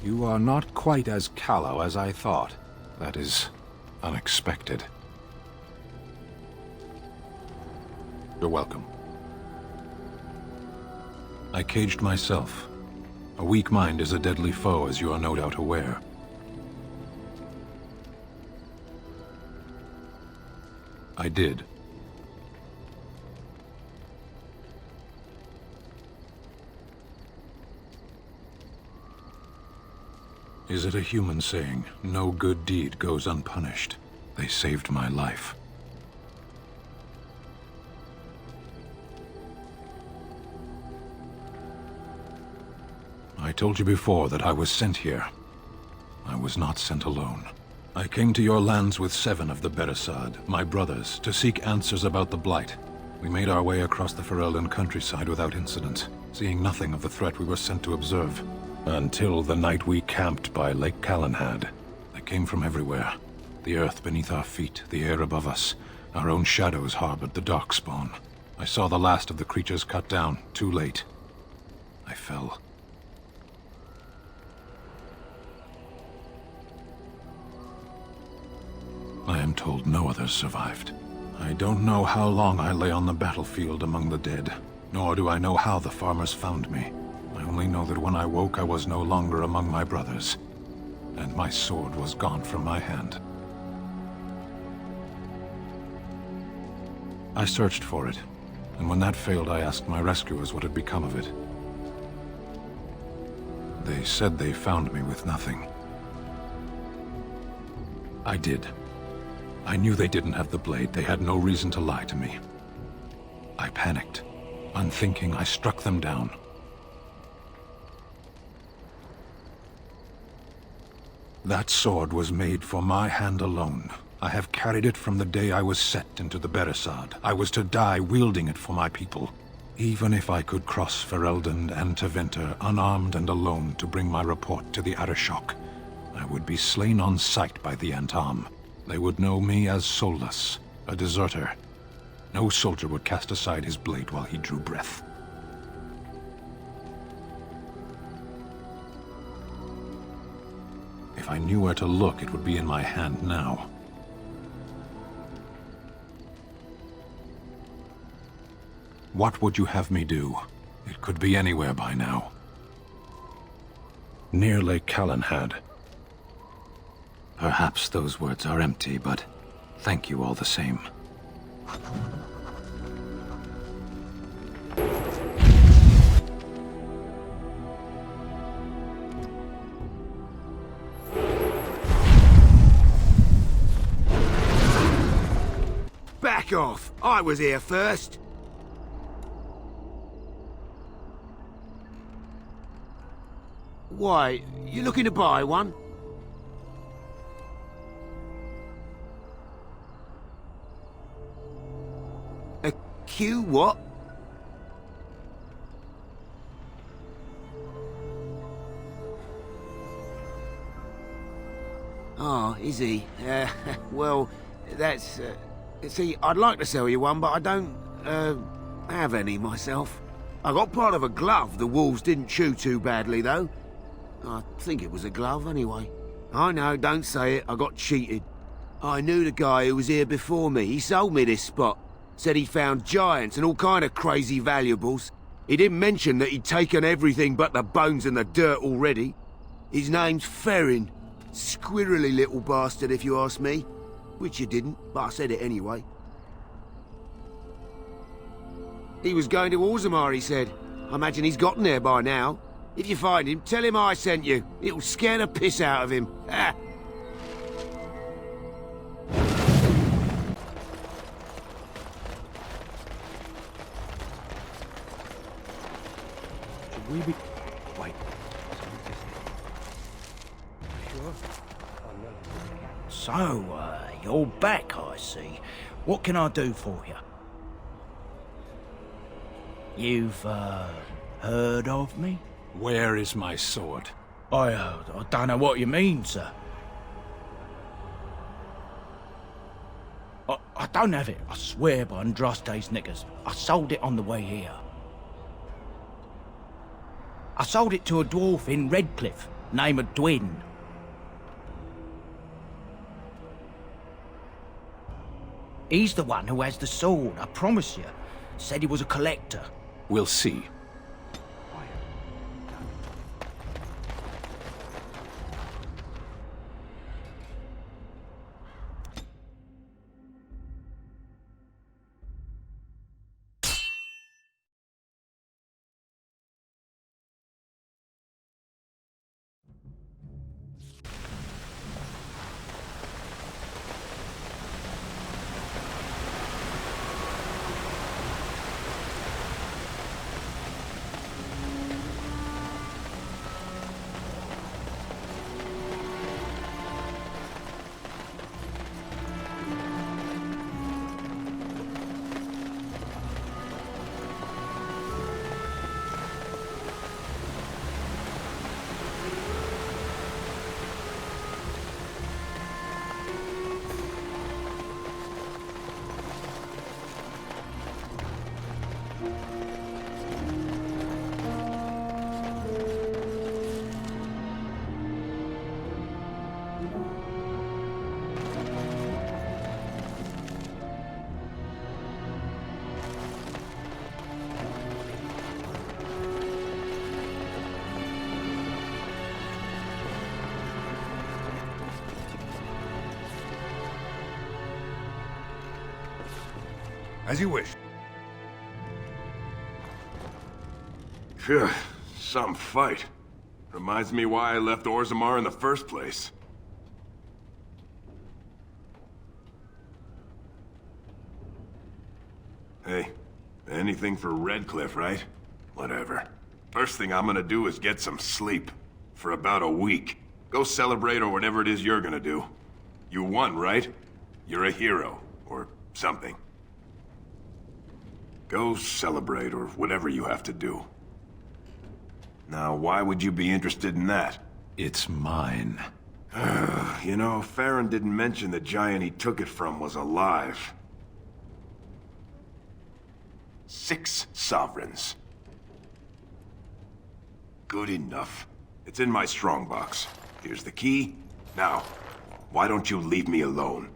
You are not quite as callow as I thought. That is unexpected. You're welcome. I caged myself. A weak mind is a deadly foe, as you are no doubt aware. I did. Is it a human saying, no good deed goes unpunished? They saved my life. I told you before that I was sent here. I was not sent alone. I came to your lands with 7 of the Beresaad, my brothers, to seek answers about the Blight. We made our way across the Ferelden countryside without incident, seeing nothing of the threat we were sent to observe. Until the night we camped by Lake Calenhad. They came from everywhere. The earth beneath our feet, the air above us. Our own shadows harbored the darkspawn. I saw the last of the creatures cut down, too late. I fell. I am told no others survived. I don't know how long I lay on the battlefield among the dead, nor do I know how the farmers found me. I only know that when I woke, I was no longer among my brothers, and my sword was gone from my hand. I searched for it, and when that failed, I asked my rescuers what had become of it. They said they found me with nothing. I did. I knew they didn't have the blade. They had no reason to lie to me. I panicked. Unthinking, I struck them down. That sword was made for my hand alone. I have carried it from the day I was set into the Beresaad. I was to die wielding it for my people. Even if I could cross Ferelden and Tevinter unarmed and alone to bring my report to the Arishok, I would be slain on sight by the Antam. They would know me as soulless, a deserter. No soldier would cast aside his blade while he drew breath. If I knew where to look, it would be in my hand now. What would you have me do? It could be anywhere by now. Near Lake Calenhad. Perhaps those words are empty, but thank you all the same. Back off! I was here first! Why, you looking to buy one? A Q what? Oh, is he? Well, that's... See, I'd like to sell you one, but I don't, have any myself. I got part of a glove the wolves didn't chew too badly, though. I think it was a glove, anyway. I know, don't say it, I got cheated. I knew the guy who was here before me. He sold me this spot. Said he found giants and all kind of crazy valuables. He didn't mention that he'd taken everything but the bones and the dirt already. His name's Ferrin. Squirrely little bastard, if you ask me. Which you didn't, but I said it anyway. He was going to Orzammar, he said. I imagine he's gotten there by now. If you find him, tell him I sent you. It'll scare the piss out of him. Ah. Should we be... Wait. Sure? So, you're back, I see. What can I do for you? You've, heard of me? Where is my sword? I don't know what you mean, sir. I don't have it, I swear by Andraste's knickers. I sold it on the way here. I sold it to a dwarf in Redcliffe. name of Dwyn. He's the one who has the sword, I promise you. Said he was a collector. We'll see. As you wish. Phew, some fight. Reminds me why I left Orzammar in the first place. Hey, anything for Redcliffe, right? Whatever. First thing I'm gonna do is get some sleep. For about a week. Go celebrate or whatever it is you're gonna do. You won, right? You're a hero. Or something. Go celebrate, or whatever you have to do. Now, why would you be interested in that? It's mine. You know, Farron didn't mention the giant he took it from was alive. 6 sovereigns. Good enough. It's in my strongbox. Here's the key. Now, why don't you leave me alone?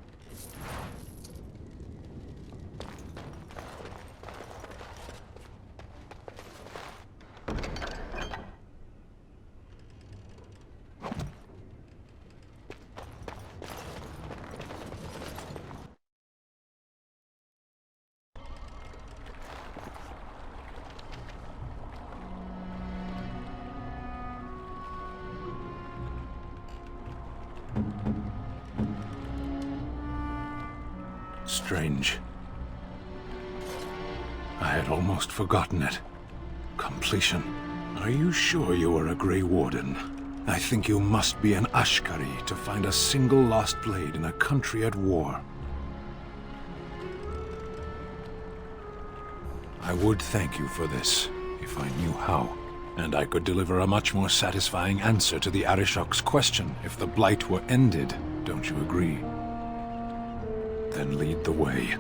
Strange. I had almost forgotten it. Completion. Are you sure you are a Grey Warden? I think you must be an Ashkari to find a single lost blade in a country at war. I would thank you for this, if I knew how. And I could deliver a much more satisfying answer to the Arishok's question if the Blight were ended, don't you agree? Then lead the way.